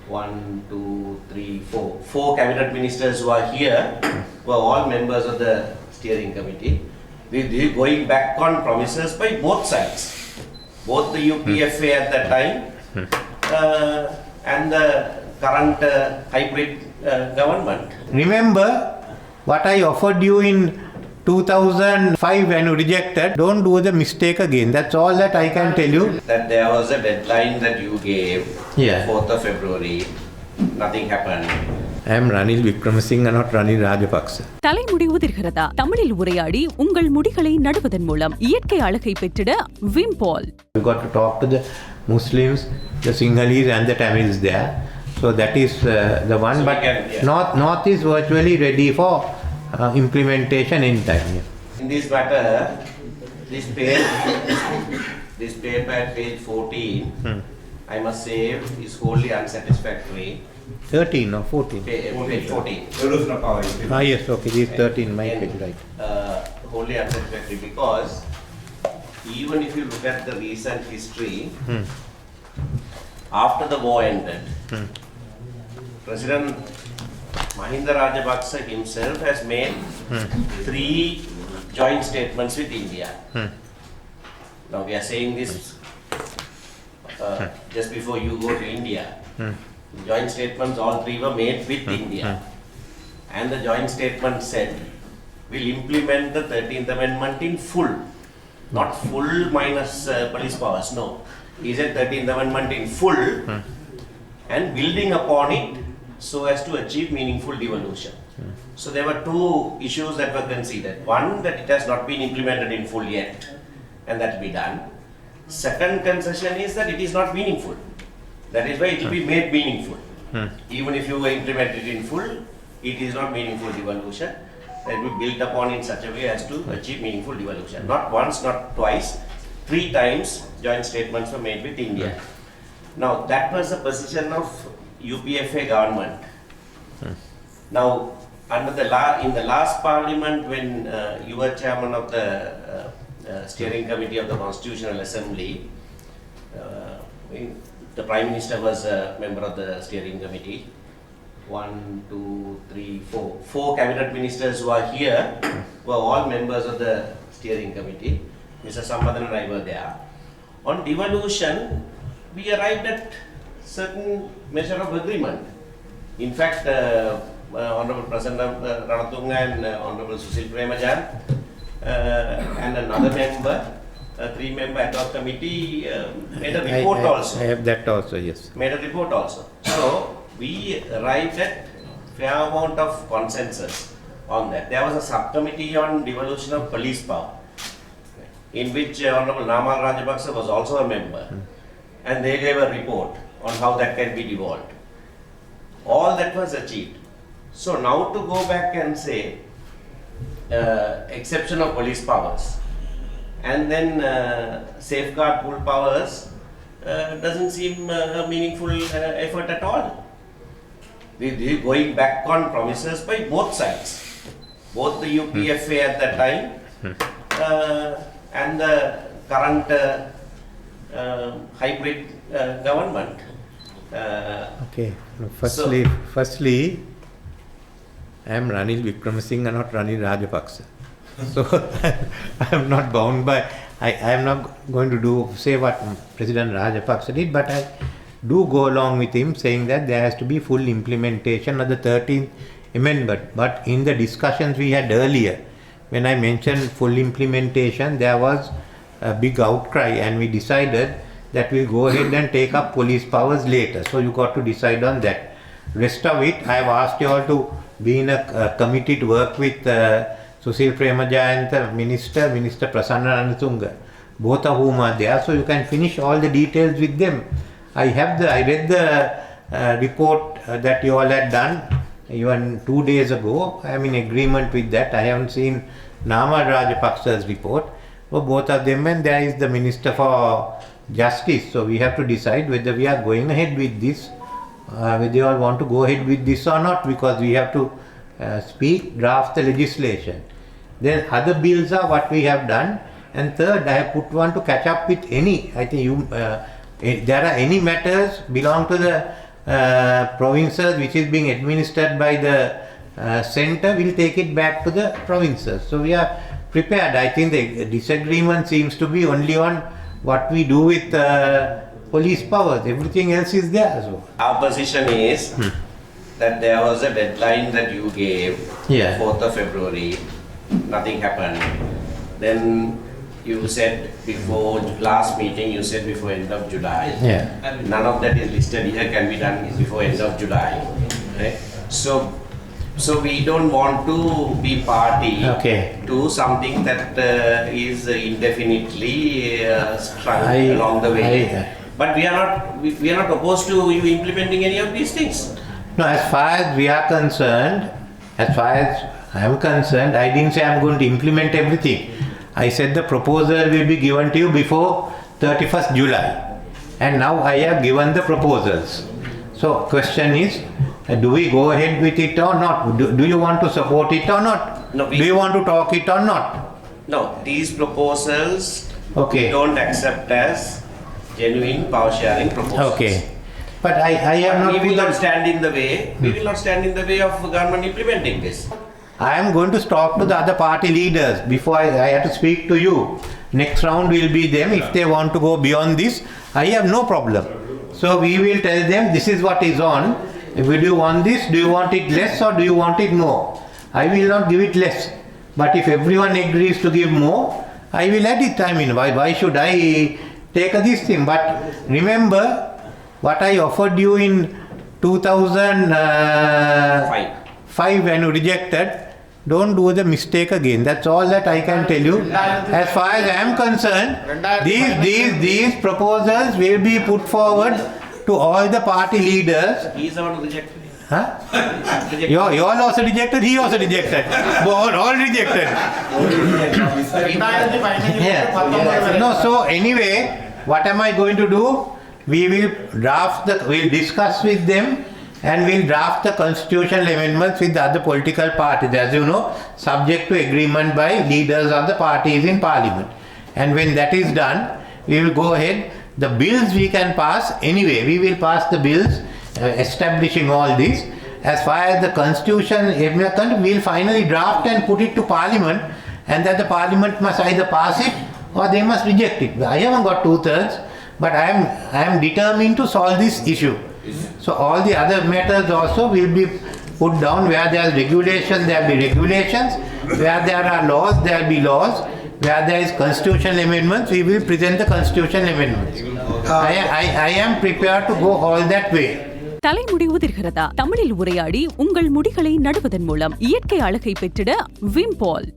one, two, three, four. Four cabinet ministers who are here were all members of the steering committee. They going back on promises by both sides, both the UPFA at that time and the current hybrid government. Remember what I offered you in 2005 when you rejected. Don't do the mistake again. That's all that I can tell you. That there was a deadline that you gave, 4th of February. Nothing happened. I am Ranil Wickramasinghe, not Ranil Rajapaksa. தலைமுடி உதிர்கிறதா? தமிழில் உரையாடி உங்கள் முடிகளை நடுவதன் மூலம் இயற்கை அழகை பெற்றிட விம்பால். We got to talk to the Muslims, the Sinhalese and the Tamils there. So that is the one. So but North is virtually ready for implementation in time. In this matter, this paper at page 14, I must say, is wholly unsatisfactory. 13 or 14? Page 14. Yes, okay, this is 13, my page, right. Wholly unsatisfactory because even if you look at the recent history, after the war ended, President Mahinda Rajapaksa himself has made 3 joint statements with India. Now we are saying this just before you go to India. Joint statements, all 3 were made with India. And the joint statement said, we'll implement the 13th Amendment in full. Not full minus police powers, no. He said 13th Amendment in full and building upon it so as to achieve meaningful devolution. So there were 2 issues that were considered. One, that it has not been implemented in full yet and that will be done. Second concession is that it is not meaningful. That is why it will be made meaningful. Even if you implement it in full, it is not meaningful devolution. That will be built upon in such a way as to achieve meaningful devolution. Not once, not twice, 3 times joint statements were made with India. Now that was the position of UPFA government. Now under the in the last parliament when you were chairman of the steering committee of the Constitutional Assembly, the Prime Minister was a member of the steering committee. 1, 2, 3, 4. 4 cabinet ministers who are here were all members of the steering committee. Mr. Sumanthiran and I were there. On devolution, we arrived at certain measure of agreement. In fact, Honorable President Ranatunga and Honorable Susil Premajan and another member, a 3-member ad hoc committee made a report also. I have that also, yes. Made a report also. So we arrived at fair amount of consensus on that. There was a subcommittee on devolution of police power, in which Honorable Namal Rajapaksa was also a member, and they gave a report on how that can be devolved. All that was achieved. So now to go back and say exception of police powers and then safeguard full powers doesn't seem a meaningful effort at all. They going back on promises by both sides, both the UPFA at that time and the current hybrid government. Okay. Firstly, I am Ranil Wickramasinghe, not Ranil Rajapaksa. So I am not bound by. I am not going to say what President Rajapaksa did, but I do go along with him saying that there has to be full implementation of the 13th Amendment. But in the discussions we had earlier, when I mentioned full implementation, there was a big outcry and we decided that we'll go ahead and take up police powers later. So you got to decide on that. Rest of it, I have asked you all to be in a committee to work with Susil Premaja and the Minister Prasanna Ranatunga, both of whom are there, so you can finish all the details with them. I read the report that you all had done even 2 days ago. I am in agreement with that. I haven't seen Namal Rajapaksa's report. So both of them, and there is the Minister for Justice. So we have to decide whether we are going ahead with this, whether you all want to go ahead with this or not, because we have to draft the legislation. Then other bills are what we have done. And third, I have put one to catch up with any, I think there are any matters belong to the provinces which is being administered by the center will take it back to the provinces. So we are prepared. I think the disagreement seems to be only on what we do with police powers. Everything else is there. So. Our position is that there was a deadline that you gave, 4th of February, nothing happened. Then you said before last meeting, you said before end of July. None of that is listed here, can be done before end of July. Right? So we don't want to be party to something that is indefinitely strung along the way. But we are not opposed to you implementing any of these things. No, as far as we are concerned, as far as I am concerned, I didn't say I am going to implement everything. I said the proposal will be given to you before 31st July. And now I have given the proposals. So question is, do we go ahead with it or not? Do you want to support it or not? No, do you want to talk it or not? No, these proposals we don't accept as genuine power sharing proposals. But I have not. We will not stand in the way. We will not stand in the way of government implementing this. I am going to talk to the other party leaders before I have to speak to you. Next round will be them. If they want to go beyond this, I have no problem. So we will tell them this is what is on. Do you want this? Do you want it less or do you want it more? I will not give it less. But if everyone agrees to give more, I will add it. I mean, why should I take this thing? But remember what I offered you in 2005 when you rejected. Don't do the mistake again. That's all that I can tell you. As far as I am concerned, these proposals will be put forward to all the party leaders. He is the one who rejected. Huh? You all also rejected, he also rejected. all rejected. No, so anyway, what am I going to do? We will we'll discuss with them and we'll draft the constitutional amendments with the other political parties, as you know, subject to agreement by leaders of the parties in parliament. And when that is done, we will go ahead. The bills we can pass anyway. We will pass the bills establishing all this. As far as the constitution, we will finally draft and put it to parliament, and that the parliament must either pass it or they must reject it. I haven't got 2/3, but I am determined to solve this issue. So all the other matters also will be put down. Where there are regulations, there will be regulations. Where there are laws, there will be laws. Where there is constitutional amendments, we will present the constitutional amendments. I am prepared to go all that way. தலைமுடி உதிர்கிறதா? தமிழில் உரையாடி உங்கள் முடிகளை நடுவதன் மூலம் இயற்கை அழகை பெற்றிட விம்பால்.